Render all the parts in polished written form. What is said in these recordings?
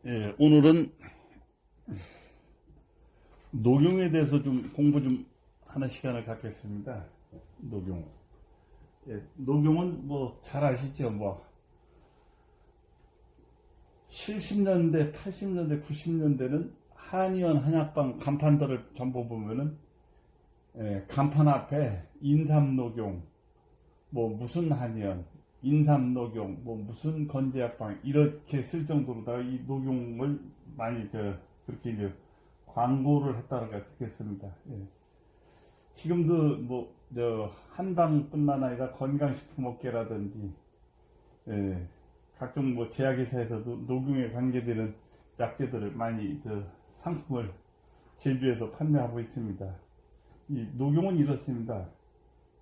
예, 오늘은 녹용에 대해서 좀 공부 좀 하는 시간을 갖겠습니다. 녹용. 예, 녹용은 뭐 잘 아시죠? 뭐 70년대, 80년대, 90년대는 한의원, 한약방 간판들을 전부 보면은 간판 앞에 인삼녹용, 뭐 무슨 한의원, 인삼녹용, 뭐 무슨 건제약방 이렇게 쓸 정도로다가 이 녹용을 많이 그렇게 이제 광고를 했다고 듣겠습니다. 예. 지금도 뭐 한방뿐만 아니라 건강식품업계라든지 각종 뭐 제약회사에서도 녹용에 관계되는 약재들을 많이 상품을 제조해서 판매하고 있습니다. 이 녹용은 이렇습니다.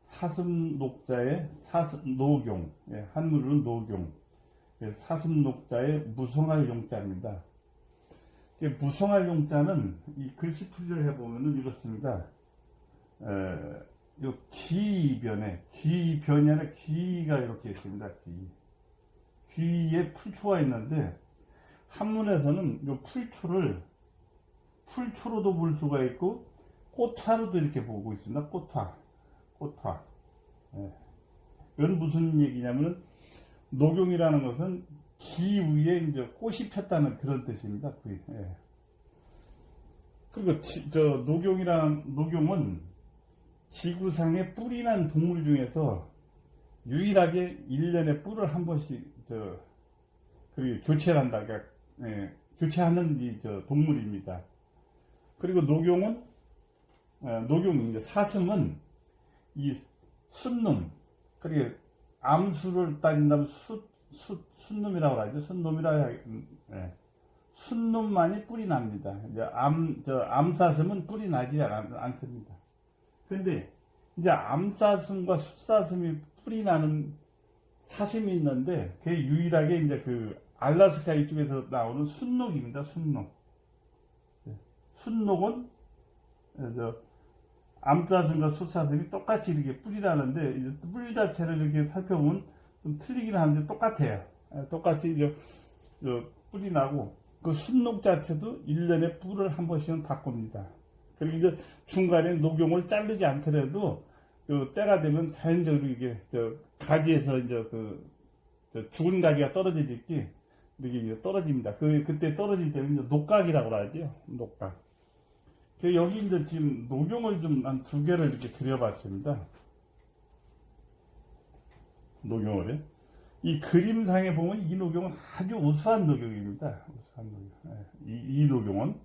사슴녹자의 녹용, 한문으로는 녹용, 사슴녹자의 무성할 용자입니다. 무성할 용자는 이 글씨풀이를 해보면 이렇습니다. 요 기변에, 기변이 아니라 기가 이렇게 있습니다. 귀에 풀초가 있는데, 한문에서는 요 풀초를 풀초로도 볼 수가 있고, 꽃화로도 이렇게 보고 있습니다. 꽃화. 이건 무슨 얘기냐면은, 녹용이라는 것은 기 위에 이제 꽃이 폈다는 그런 뜻입니다. 그리고 녹용은 지구상에 뿔이 난 동물 중에서 유일하게 1년에 뿔을 한 번씩 교체를 한다. 그러니까, 교체하는 동물입니다. 그리고 녹용은 이제 사슴은 이 순놈, 그리고 암수를 따진다면 순놈이라고 하죠. 순놈만이 뿔이 납니다. 이제 암사슴은 뿔이 나지 않습니다. 근데 이제 암사슴과 숫사슴이 뿔이 나는 사슴이 있는데, 그게 유일하게 이제 알라스카 이쪽에서 나오는 순녹입니다. 순녹은 암사슴과 숫사슴이 똑같이 이렇게 뿔이 나는데, 이제 뿔 자체를 이렇게 살펴보면 좀 틀리긴 하는데 똑같아요. 똑같이 이제 뿔이 나고, 그 순녹 자체도 1년에 뿔을 한 번씩은 바꿉니다. 그리고 이제 중간에 녹용을 자르지 않더라도 때가 되면 자연적으로 이게 가지에서 이제 죽은 가지가 떨어지듯이 이렇게 떨어집니다. 그때 떨어질 때는 이제 녹각이라고 하죠. 녹각. 여기 이제 지금 녹용을 좀 한 2개를 이렇게 그려봤습니다. 녹용을. 이 그림상에 보면 이 녹용은 아주 우수한 녹용입니다. 이 녹용은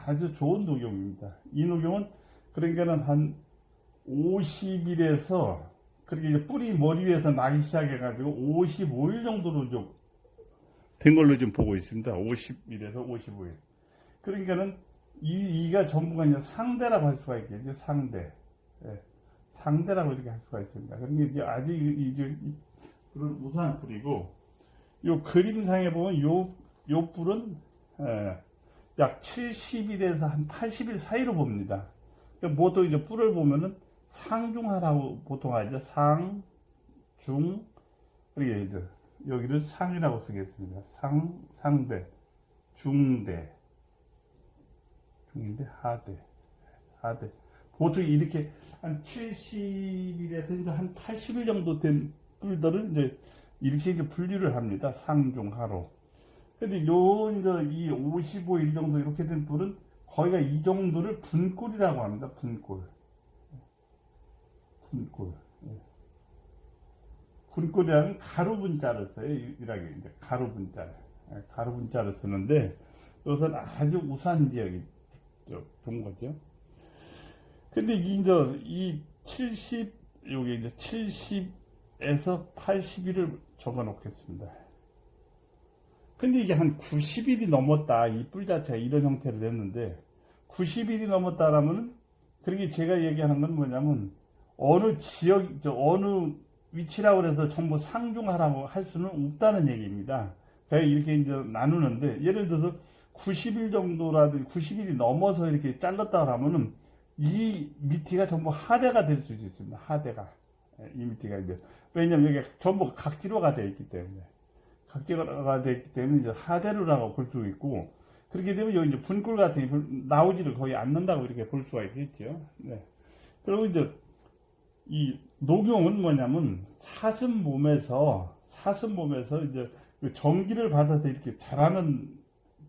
아주 좋은 녹용입니다. 이 녹용은 그러니까는 한 50일에서 그렇게 이제 뿌리 머리 위에서 나기 시작해가지고 55일 정도로 좀 된 걸로 좀 보고 있습니다. 50일에서 55일. 그러니까는 이가 전부가 이제 상대라고 할 수가 있겠죠. 상대라고 이렇게 할 수가 있습니다. 그런데 이제 아주 그런 우수한 뿔이고, 요 그림상에 보면 요 뿔은 약 70일에서 한 80일 사이로 봅니다. 그러니까 보통 이제 뿔을 보면은 상중하라고 보통 하죠. 중, 그리고 여기를 상이라고 쓰겠습니다. 상대, 중대, 하대. 보통 이렇게 한 70일에서 한 80일 정도 된 뿔들을 이렇게 분류를 합니다. 상중하로. 근데 이 55일 정도 이렇게 된 뿔은 거의가 이 정도를 분꿀이라고 합니다. 분꿀. 분꿀이라는 가루분자를 써요. 이라게 이제 가루분자를 쓰는데, 이것은 아주 우수한 지역이 좋은 거죠. 근데 이 70, 여기 이제 70에서 80일을 적어 놓겠습니다. 근데 이게 한 90일이 넘었다. 이 뿔 자체가 이런 형태로 됐는데, 90일이 넘었다라면, 그러게 제가 얘기하는 건 뭐냐면, 어느 지역, 어느 위치라고 해서 전부 상중하라고 할 수는 없다는 얘기입니다. 그래서 이렇게 이제 나누는데, 예를 들어서 90일 정도라든지 90일이 넘어서 이렇게 잘랐다 하면은, 이 밑이가 전부 하대가 될 수도 있습니다. 하대가. 이미티가 이제 왜냐면 여기 전부 각지로가 되어 있기 때문에 각지로가 되어 있기 때문에 이제 하대로라고 볼 수 있고 그렇게 되면 여기 이제 분꿀 같은 게 나오지를 거의 않는다고 이렇게 볼 수가 있겠죠. 네. 그리고 이제 이 녹용은 뭐냐면 사슴 몸에서 이제 그 전기를 받아서 이렇게 자라는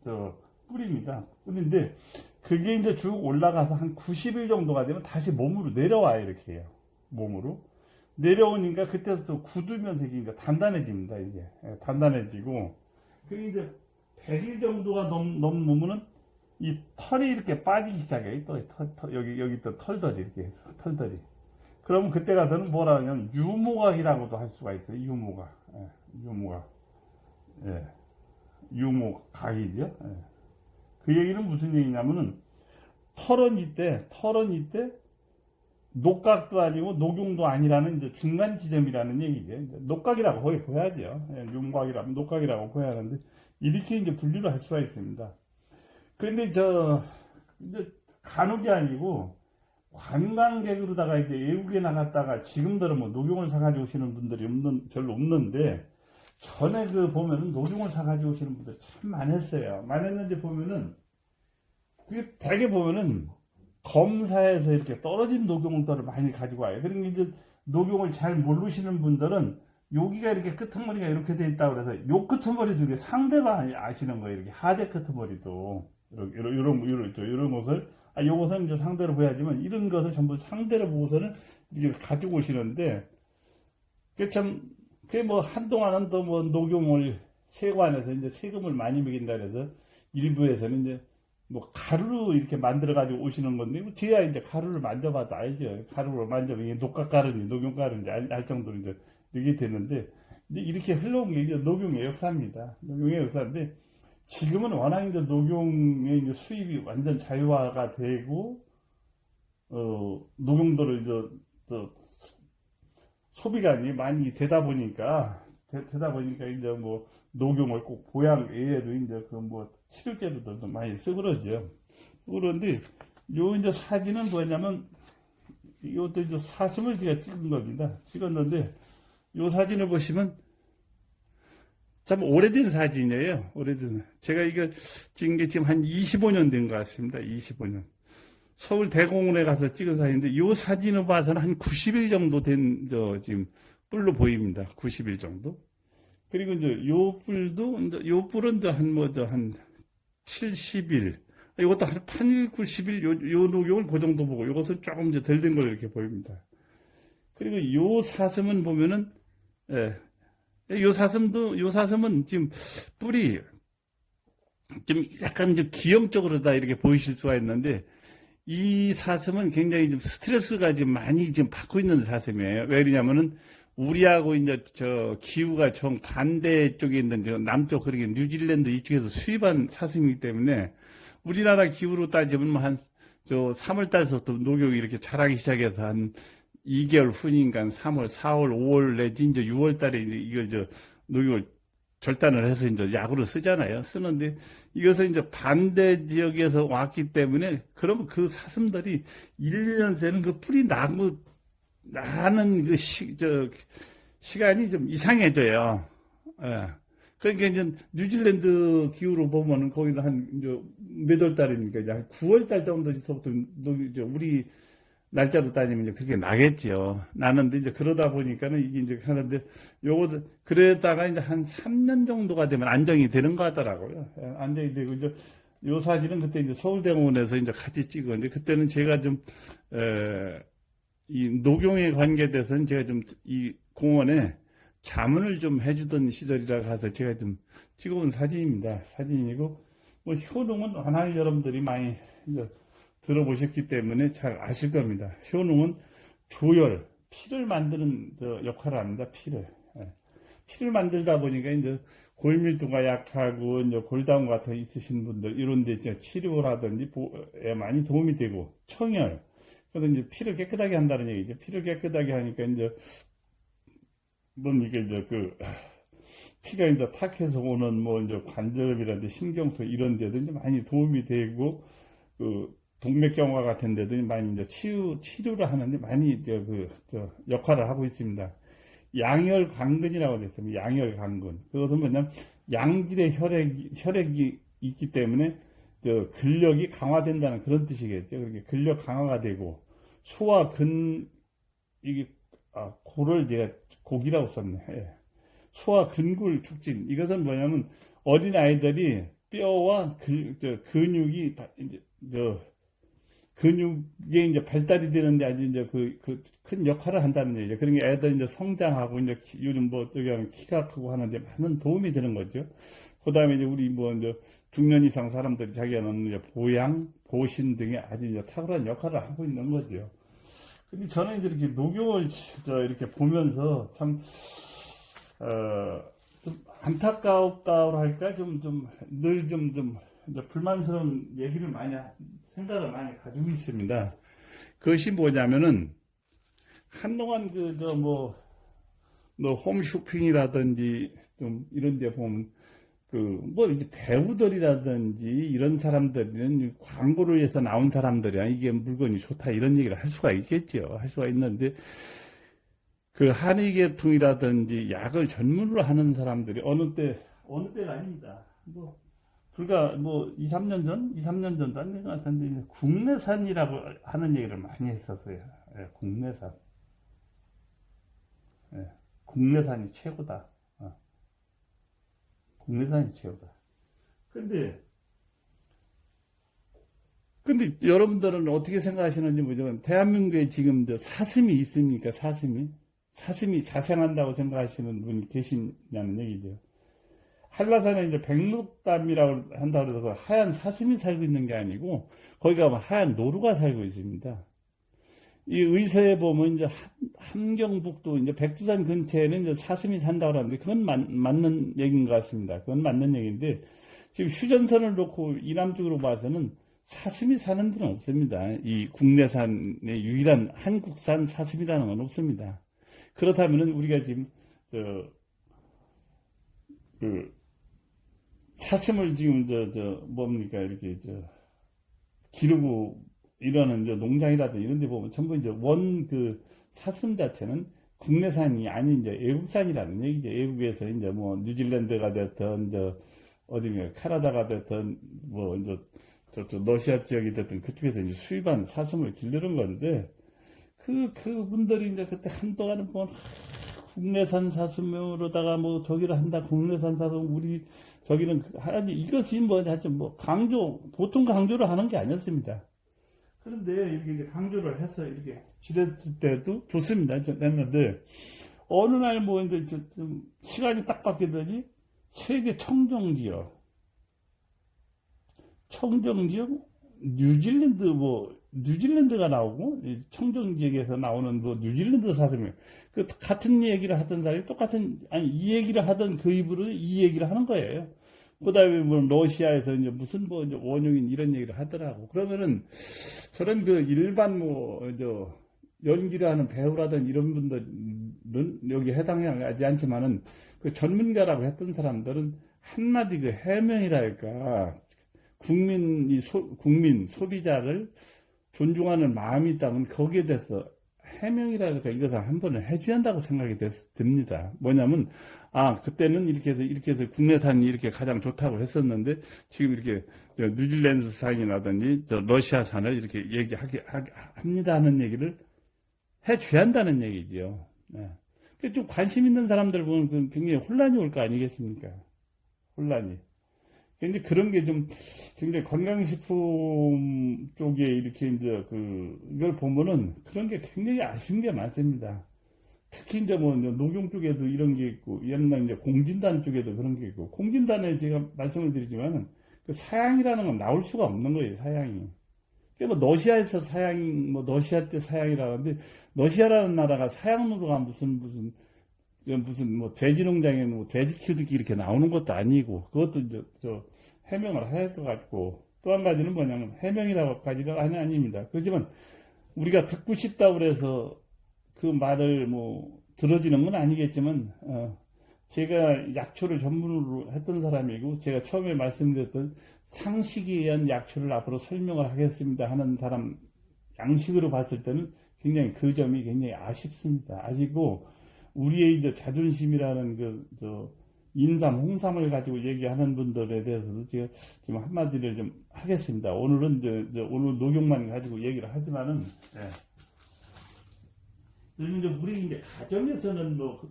저 뿌리입니다. 뿌리인데 그게 이제 쭉 올라가서 한 90일 정도가 되면 다시 몸으로 내려와요. 이렇게 해요. 몸으로 내려오니까 그때부터 굳으면서 이게 단단해집니다. 이게 단단해지고 그게 이제 100일 정도가 넘으면은 이 털이 이렇게 빠지기 시작해요. 또 여기 또 털들이 이렇게 해서 털들이. 그러면 그때 가서는 뭐라 하냐면 유모각이라고도 할 수가 있어요. 유모각. 유모각. 예. 유모각이죠. 예. 그 얘기는 무슨 얘기냐면은 털은 이때 녹각도 아니고 녹용도 아니라는 이제 중간 지점이라는 얘기죠. 녹각이라고 거의 보야죠. 예, 유모각이라면 녹각이라고 보야 하는데 이렇게 이제 분류를 할 수가 있습니다. 그런데 이제 간혹이 아니고 관광객으로다가 이제 외국에 나갔다가 지금대로 뭐 녹용을 사가지고 오시는 분들이 별로 없는데 전에 그 보면은 녹용을 사가지고 오시는 분들이 참 많았어요. 많았는데 보면은 그게 대개 보면은 검사에서 이렇게 떨어진 녹용들을 많이 가지고 와요. 그러니까 이제 녹용을 잘 모르시는 분들은 여기가 이렇게 끄트머리가 이렇게 돼 있다고 그래서 요 끄트머리도 이게 상대로 아시는 거예요. 이렇게 하대 끄트머리도 이런 것을 요것은 이제 상대로 보야지만 이런 것을 전부 상대로 보고서는 이렇게 가지고 오시는데 그게 뭐 한동안은 또 뭐 녹용을 세관에서 이제 세금을 많이 매긴다 그래서 일부에서는 이제 뭐 가루로 이렇게 만들어 가지고 오시는 건데 뭐 뒤에 이제 가루를 만져봐도 알죠. 가루를 만져보면 이게 녹각가루인지 녹용가루인지 알 정도로 이제 이게 되는데 이제 이렇게 흘러온 게 이제 녹용의 역사입니다. 녹용의 역사인데 지금은 워낙 이제 녹용의 이제 수입이 완전 자유화가 되고 녹용도를 이제 소비가 많이 되다 보니까 이제 뭐 녹용을 꼭 보양 외에도 이제 그 뭐 치료제로도 많이 쓰고 그러죠. 그런데 요 이제 사진은 뭐냐면 이것도 이제 사슴을 제가 찍은 겁니다. 찍었는데 요 사진을 보시면 참 오래된 사진이에요. 오래된. 제가 이거 찍은 게 지금 한 25년 된 것 같습니다. 25년. 서울 대공원에 가서 찍은 사진인데 이 사진을 봐서는 한 90일 정도 된 지금 뿔로 보입니다. 90일 정도. 그리고 이제 요 뿔도 요 뿔은 한 70일. 이것도 한 8일 90일 요 녹용을 그 정도 보고 이것은 조금 이제 덜 된 걸 이렇게 보입니다. 그리고 요 사슴은 보면은 요 사슴은 지금 뿔이 좀 약간 좀 기형적으로 다 이렇게 보이실 수가 있는데 이 사슴은 굉장히 좀 스트레스가 지금 많이 지금 받고 있는 사슴이에요. 왜 그러냐면은 우리하고 이제 기후가 정 반대 쪽에 있는 남쪽 그렇게 뉴질랜드 이쪽에서 수입한 사슴이기 때문에 우리나라 기후로 따지면 한 3월 달서부터 녹용이 이렇게 자라기 시작해서 한 2개월 후니까 3월, 4월, 5월 내지 이제 6월 달에 이걸 녹용을 절단을 해서 이제 약으로 쓰잖아요. 쓰는데 이것은 이제 반대 지역에서 왔기 때문에 그럼 그 사슴들이 1년 새는 그 풀이 나는 그 시간이 좀 이상해져요. 예. 그러니까 이제 뉴질랜드 기후로 보면은 거기는 한 이제 몇 월 달이니까 이제 한 9월 달 정도부터 우리 날짜로 따지면 이제 그렇게 나겠죠. 나는데 이제 그러다 보니까는 이게 이제 하는데 요거 그러다가 이제 한 3년 정도가 되면 안정이 되는 것 같더라고요. 예, 안정이 되고 이제 요 사진은 그때 이제 서울대공원에서 이제 같이 찍었는데 그때는 제가 이 녹용에 관계돼서는 제가 좀 이 공원에 자문을 좀 해주던 시절이라 가서 제가 좀 찍어온 사진입니다. 사진이고 뭐 효능은 워낙 여러분들이 많이 이제 들어보셨기 때문에 잘 아실 겁니다. 효능은 조혈, 피를 만드는 역할을 합니다. 피를 만들다 보니까 이제 골밀도가 약하고 이제 골다공 같은 거 있으신 분들 이런 데 이제 치료라든지 에 많이 도움이 되고 청열. 그래서 이제 피를 깨끗하게 한다는 얘기죠. 피를 깨끗하게 하니까 이제 물론 이게 이제 피가 이제 탁해서 오는 뭐 이제 관절이라든지 신경소 이런 데도 이제 많이 도움이 되고 동맥경화 같은 데도 많이 이제 치료를 하는데 많이 이제 역할을 하고 있습니다. 양혈강근이라고 했습니다. 양혈강근. 그것은 뭐냐면 양질의 혈액이 있기 때문에 근력이 강화된다는 그런 뜻이겠죠. 그렇게 근력 강화가 되고 이게 고를 제가 곡이라고 썼네. 예. 소화 근골 촉진. 이것은 뭐냐면 어린 아이들이 뼈와 근육이 이제 근육에 이제 발달이 되는데 아주 이제 큰 역할을 한다는 얘기죠. 그런 게 애들 이제 성장하고 이제 요즘 뭐 저기 하면 키가 크고 하는데 많은 도움이 되는 거죠. 그 다음에 이제 우리 뭐 이제 중년 이상 사람들이 자기는 이제 보양, 보신 등의 아주 이제 탁월한 역할을 하고 있는 거죠. 근데 저는 이제 이렇게 녹용을 이렇게 보면서 참, 좀 안타깝다고 할까? 늘 이제 불만스러운 얘기를 생각을 많이 가지고 있습니다. 그것이 뭐냐면은, 한동안 홈쇼핑이라든지 좀 이런 데 보면, 이제 배우들이라든지 이런 사람들은 광고를 해서 나온 사람들이야. 이게 물건이 좋다. 이런 얘기를 할 수가 있겠죠. 할 수가 있는데, 한의계통이라든지 약을 전문으로 하는 사람들이 어느 때가 아닙니다. 불과 2, 3년 전도 안 된 것 같은데, 국내산이라고 하는 얘기를 많이 했었어요. 예, 국내산. 예, 국내산이 최고다. 국내산이 최고다. 근데 여러분들은 어떻게 생각하시는지 모르지만, 대한민국에 지금 사슴이 있습니까? 사슴이 자생한다고 생각하시는 분이 계시냐는 얘기죠. 한라산에 이제 백록담이라고 한다고 해서 하얀 사슴이 살고 있는 게 아니고, 거기 가면 하얀 노루가 살고 있습니다. 이 의서에 보면 이제 함경북도 이제 백두산 근처에는 이제 사슴이 산다고 하는데, 그건 맞는 얘기인 것 같습니다. 그건 맞는 얘기인데, 지금 휴전선을 놓고 이남 쪽으로 봐서는 사슴이 사는 데는 없습니다. 이 국내산의 유일한 한국산 사슴이라는 건 없습니다. 그렇다면은 우리가 지금 사슴을 지금 뭡니까 이렇게 기르고 이러는 농장이라든지 이런 데 보면 전부 이제 사슴 자체는 국내산이 아닌 이제 외국산이라는 얘기죠. 외국에서 이제 뭐 뉴질랜드가 됐든 어디면 캐나다가 됐든 러시아 지역이 됐든 그쪽에서 이제 수입한 사슴을 기르는 건데, 그분들이 이제 그때 한동안은 국내산 사슴으로다가 저기를 한다, 국내산 사슴, 우리 저기는 이것이 하여튼 보통 강조를 하는 게 아니었습니다. 그런데 이렇게 이제 강조를 해서 이렇게 지냈을 때도 좋습니다. 했는데, 어느 날 이제 좀 시간이 딱 바뀌더니, 세계 청정지역, 뉴질랜드가 나오고, 청정지역에서 나오는 뉴질랜드 사슴이에요. 같은 얘기를 하던 사람이 이 얘기를 하던 그 입으로 이 얘기를 하는 거예요. 그 다음에 러시아에서 이제 무슨 이제 원흉인 이런 얘기를 하더라고. 그러면은, 저런 일반 연기를 하는 배우라든 이런 분들은 여기 해당하지 않지만은, 전문가라고 했던 사람들은 한마디 해명이랄까, 국민 소비자를 존중하는 마음이 있다면 거기에 대해서 해명이랄까 이것을 한 번은 해줘야 한다고 생각이 듭니다. 뭐냐면, 그때는 이렇게 해서 국내산이 이렇게 가장 좋다고 했었는데, 지금 이렇게 뉴질랜드 산이라든지 러시아산을 이렇게 합니다 하는 얘기를 해줘야 한다는 얘기죠. 네. 좀 관심 있는 사람들 보면 굉장히 혼란이 올 거 아니겠습니까? 혼란이. 근데 그런 게 굉장히 건강식품 쪽에 이렇게 이걸 보면은 그런 게 굉장히 아쉬운 게 많습니다. 특히 녹용 쪽에도 이런 게 있고, 옛날 공진단 쪽에도 그런 게 있고, 공진단에 제가 말씀을 드리지만은 사양이라는 건 나올 수가 없는 거예요, 사양이. 러시아에서 러시아 때 사양이라는데, 러시아라는 나라가 사양로가 무슨 돼지 농장에 돼지 키우듯이 이렇게 나오는 것도 아니고, 그것도 해명을 해야 할 것 같고, 또 한 가지는 뭐냐면, 해명이라고까지는 아닙니다. 그렇지만, 우리가 듣고 싶다고 그래서 그 말을 들어지는 건 아니겠지만, 제가 약초를 전문으로 했던 사람이고, 제가 처음에 말씀드렸던 상식에 의한 약초를 앞으로 설명을 하겠습니다 하는 사람 양식으로 봤을 때는 굉장히 그 점이 굉장히 아쉽습니다. 아시고, 우리의 이제 자존심이라는 인삼, 홍삼을 가지고 얘기하는 분들에 대해서도 제가 지금 한마디를 좀 하겠습니다. 오늘은 오늘 녹용만 가지고 얘기를 하지만은, 이제 우리 이제 가정에서는 뭐,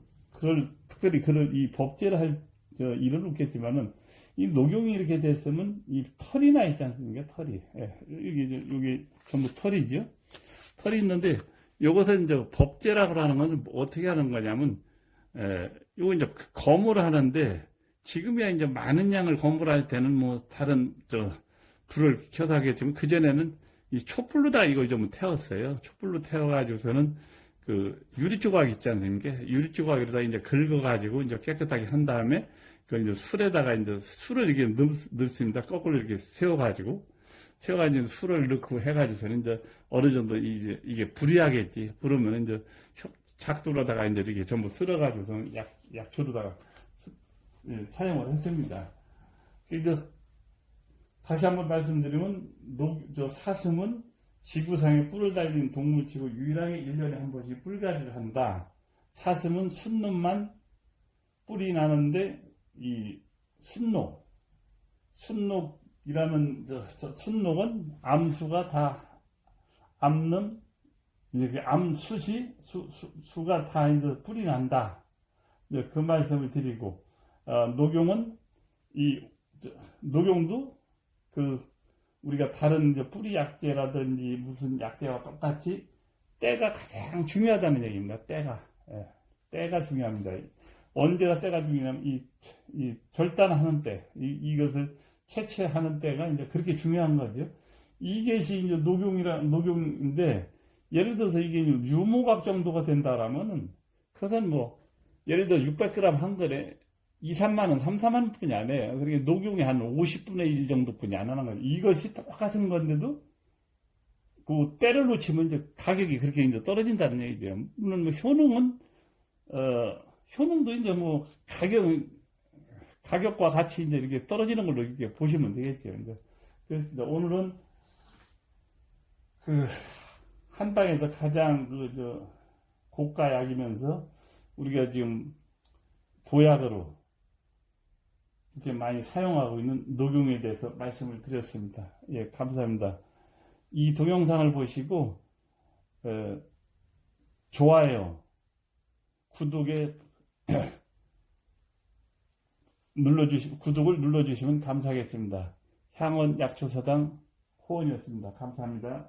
특별히 이 법제를 할 일은 없겠지만은, 이 녹용이 이렇게 됐으면 이 털이 나 있지 않습니까? 털이. 여기 전부 털이죠. 털이 있는데, 요것은 이제 법제라고 하는 건 어떻게 하는 거냐면, 요거 이제 검을 하는데, 지금이야 이제 많은 양을 검을 할 때는 뭐 다른 불을 켜서 하겠지만, 그전에는 이 촛불로다 이걸 좀 태웠어요. 촛불로 태워가지고서는 유리 조각 있지 않습니까? 유리 조각에다 이제 긁어가지고 이제 깨끗하게 한 다음에, 그 이제 술에다가 이제 술을 이렇게 넣습니다. 거꾸로 이렇게 세워가지고 술을 넣고 해가지고서는 이제 어느 정도 이게 불이하겠지. 부르면 이제 작두로다가 이제 이렇게 전부 쓸어가지고서는 약초로다가 사용을 했습니다. 이제 다시 한번 말씀드리면, 사슴은 지구상에 뿔을 달린 동물치고 유일하게 1년에 한 번씩 뿔갈이를 한다. 사슴은 순놈만 뿔이 나는데, 이 순록이라는 순록은 암수가 다 암는 이제 그 암수시 수가 다 이제 뿔이 난다. 이제 그 말씀을 드리고, 녹용은 녹용도 우리가 다른 이제 뿌리 약재라든지 무슨 약재와 똑같이 때가 가장 중요하다는 얘기입니다. 때가 중요합니다. 언제가 때가 중요하냐면 이 절단하는 때, 이것을 채취하는 때가 이제 그렇게 중요한 거죠. 이것이 이제 녹용인데, 예를 들어서 이게 유목각 정도가 된다라면은, 그것은 뭐, 예를 들어 600g 한 거래 2, 3만 원, 3, 4만 원 뿐이 안 해요. 그러니까 녹용이 한 50분의 1 정도뿐이 안 하는 거죠. 이것이 똑같은 건데도, 그 때를 놓치면 이제 가격이 그렇게 이제 떨어진다는 얘기죠. 물론 뭐 효능도 이제 뭐 가격과 같이 이제 이렇게 떨어지는 걸로 이렇게 보시면 되겠죠. 그래서 오늘은 한방에서 가장 고가 약이면서 우리가 지금 보약으로 이제 많이 사용하고 있는 녹용에 대해서 말씀을 드렸습니다. 예, 감사합니다. 이 동영상을 보시고 좋아요, 구독을 눌러주시면 감사하겠습니다. 향원 약초사당 호원이었습니다. 감사합니다.